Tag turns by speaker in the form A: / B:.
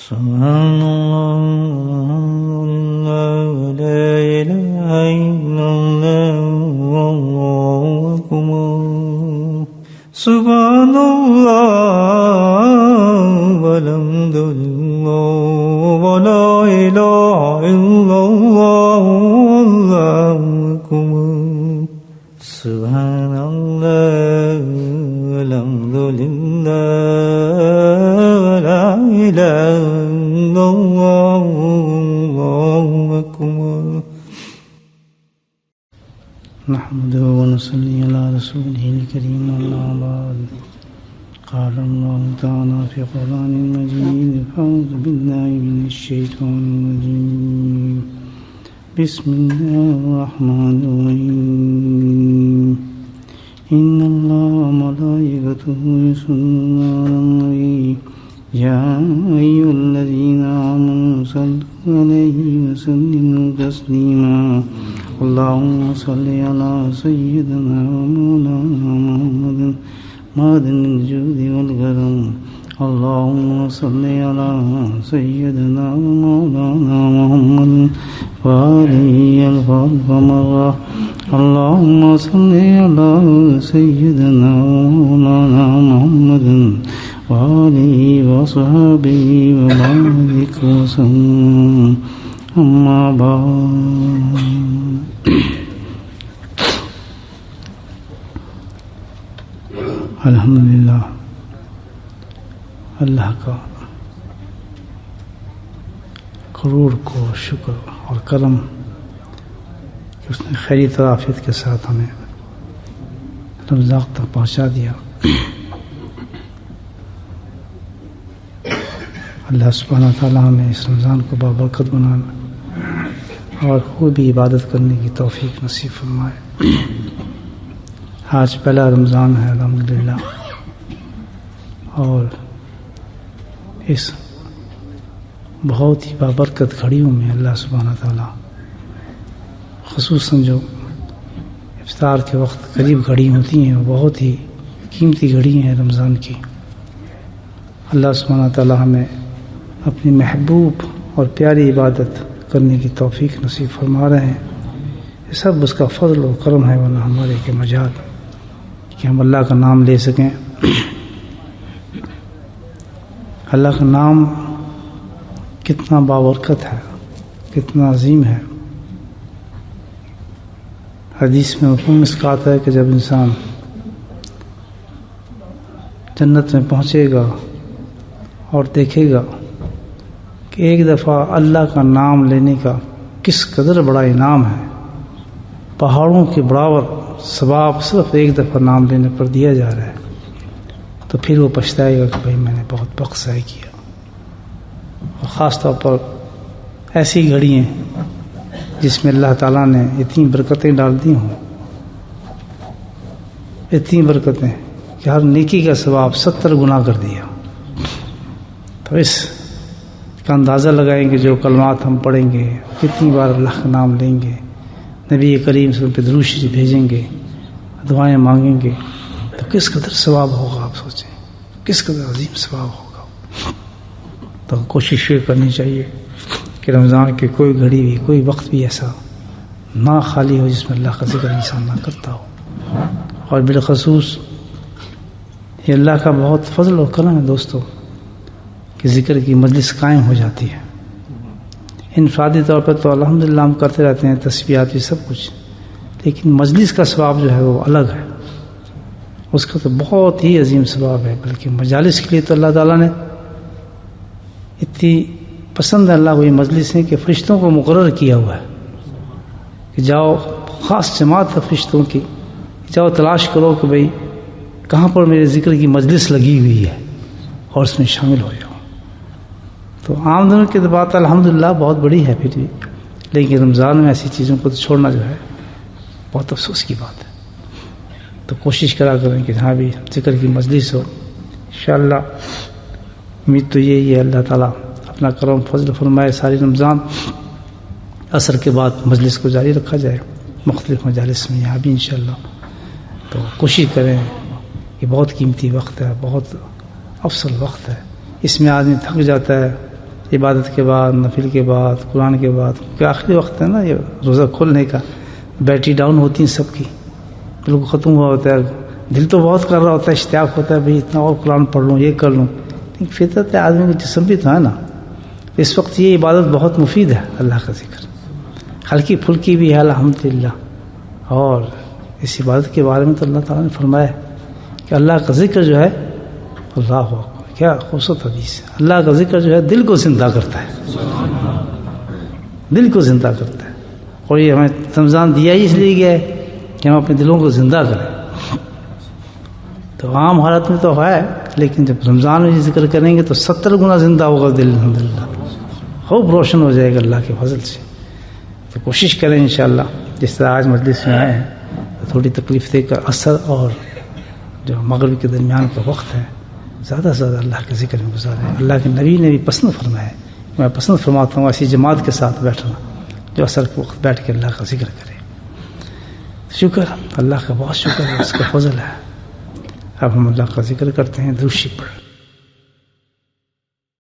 A: سبحان الله لا إله إلا الله والله أكبر سبحان الله والحمد لله ولا إله إلا الله والله أكبر سبحان الله والحمد لله ولا إله إلا الله والله أكبر نحمده ونصلي على رسوله الكريم أما بعد قال الله تعالى في قرآن المجيد أعوذ بالله من الشيطان الرجيم بسم الله الرحمن الرحيم إن الله وملائكته يصلون على النبي يا أيها الذين آمنوا صلوا عليه وسلموا تسليما اللهم صل على سيدنا ومولانا محمد معدن الجود والكرم اللهم صل على سيدنا ومولانا محمد وآله الف مرة اللهم صل على سيدنا ومولانا محمد وآله وصحبه وبارك وسلم أما بعد الحمدللہ اللہ کا کروڑ کو شکر اور کرم کہ اس نے خیری طرافیت کے ساتھ ہمیں رمضان تک پہنچا دیا. اللہ سبحانہ تعالیٰ ہمیں اس رمضان کو بابرکت بنانا اور خوبی عبادت کرنے کی توفیق نصیب فرمائے. آج پہلا رمضان ہے الحمدللہ، اور اس بہت ہی بابرکت گھڑیوں میں اللہ سبحانہ تعالیٰ خصوصاً جو افطار کے وقت قریب گھڑی ہوتی ہیں وہ بہت ہی قیمتی گھڑی ہیں رمضان کی. اللہ سبحانہ تعالیٰ ہمیں اپنی محبوب اور پیاری عبادت کرنے کی توفیق نصیب فرما رہے ہیں. یہ سب اس کا فضل و کرم ہے، ورنہ ہمارے کے مجال کہ ہم اللہ کا نام لے سکیں. اللہ کا نام کتنا بابرکت ہے، کتنا عظیم ہے. حدیث میں حکم اس کا آتا ہے کہ جب انسان جنت میں پہنچے گا اور دیکھے گا کہ ایک دفعہ اللہ کا نام لینے کا کس قدر بڑا انعام ہے، پہاڑوں کے برابر ثواب صرف ایک دفعہ نام لینے پر دیا جا رہا ہے، تو پھر وہ پچھتائے گا کہ بھائی میں نے بہت وقت ضائع کیا. اور خاص طور پر ایسی گھڑیاں جس میں اللہ تعالیٰ نے اتنی برکتیں ڈال دی ہوں، اتنی برکتیں کہ ہر نیکی کا ثواب 70 گنا کر دیا. تو اس کا اندازہ لگائیں گے جو کلمات ہم پڑھیں گے، کتنی بار اللہ کا نام لیں گے، نبی کریم صلی اللہ علیہ وسلم پہ درود شریف بھیجیں گے، دعائیں مانگیں گے، تو کس قدر ثواب ہوگا. آپ سوچیں کس قدر عظیم ثواب ہوگا. تو کوشش یہ کرنی چاہیے کہ رمضان کی کوئی گھڑی بھی، کوئی وقت بھی ایسا نہ خالی ہو جس میں اللہ کا ذکر انسان نہ کرتا ہو. اور بالخصوص یہ اللہ کا بہت فضل و کرم ہے دوستو کہ ذکر کی مجلس قائم ہو جاتی ہے. انفرادی طور پر تو الحمدللہ ہم کرتے رہتے ہیں تسبیحات بھی سب کچھ، لیکن مجلس کا ثواب جو ہے وہ الگ ہے، اس کا تو بہت ہی عظیم ثواب ہے. بلکہ مجالس کے لیے تو اللہ تعالیٰ نے اتنی پسند ہے اللہ وہی مجلس ہے کہ فرشتوں کو مقرر کیا ہوا ہے کہ جاؤ، خاص جماعت ہے فرشتوں کی، جاؤ تلاش کرو کہ بھئی کہاں پر میرے ذکر کی مجلس لگی ہوئی ہے اور اس میں شامل ہو جاؤ. تو عام دنوں کی بات الحمدللہ بہت بڑی ہے پھر بھی، لیکن رمضان میں ایسی چیزوں کو تو چھوڑنا جو ہے بہت افسوس کی بات ہے. تو کوشش کرا کریں کہ جہاں بھی ذکر کی مجلس ہو انشاءاللہ. امید تو یہی ہے اللہ تعالیٰ اپنا کرم فضل فرمائے، ساری رمضان عصر کے بعد مجلس کو جاری رکھا جائے مختلف مجالس میں، یہاں بھی انشاءاللہ. تو کوشش کریں، یہ بہت قیمتی وقت ہے، بہت افضل وقت ہے. اس میں آدمی تھک جاتا ہے عبادت کے بعد، نفل کے بعد، قرآن کے بعد، کہ آخری وقت ہے نا یہ روزہ کھولنے کا، بیٹری ڈاؤن ہوتی ہیں سب کی، بالکل ختم ہوا ہوتا ہے، دل تو بہت کر رہا ہوتا ہے، اشتیاق ہوتا ہے بھائی اتنا اور قرآن پڑھ لوں، یہ کر لوں، لیکن فطرت آدمی کا جسم بھی تو ہے نا، اس وقت یہ عبادت بہت مفید ہے، اللہ کا ذکر ہلکی پھلکی بھی ہے الحمدللہ۔ اور اس عبادت کے بارے میں تو اللہ تعالیٰ نے فرمایا کہ اللہ کا ذکر جو ہے، اللہ اکبر، کیا خوبصورت حدیث ہے، اللہ کا ذکر جو ہے دل کو زندہ کرتا ہے، دل کو زندہ کرتا ہے۔ اور یہ ہمیں رمضان دیا ہی اس لیے گیا ہے کہ ہم اپنے دلوں کو زندہ کریں۔ تو عام حالت میں تو ہے، لیکن جب رمضان میں ذکر کریں گے تو 70 گنا زندہ ہوگا دل، الحمدللہ خوب روشن ہو جائے گا اللہ کے فضل سے۔ تو کوشش کریں انشاءاللہ، جس طرح آج مجلس میں آئے ہیں تو تھوڑی تکلیف دے کر عصر اور جو مغرب کے درمیان کا وقت ہے زیادہ سے زیادہ اللہ کے ذکر میں گزاریں۔ اللہ کے نبی نے بھی پسند فرمایا ہے، میں پسند فرماتا ہوں ایسی جماعت کے ساتھ بیٹھنا جو عصر کے وقت بیٹھ کے اللہ کا ذکر کرے۔ شکر اللہ کا، بہت شکر ہے، اس کا فضل ہے۔ اب ہم اللہ کا ذکر کرتے ہیں، درود شریف پڑھ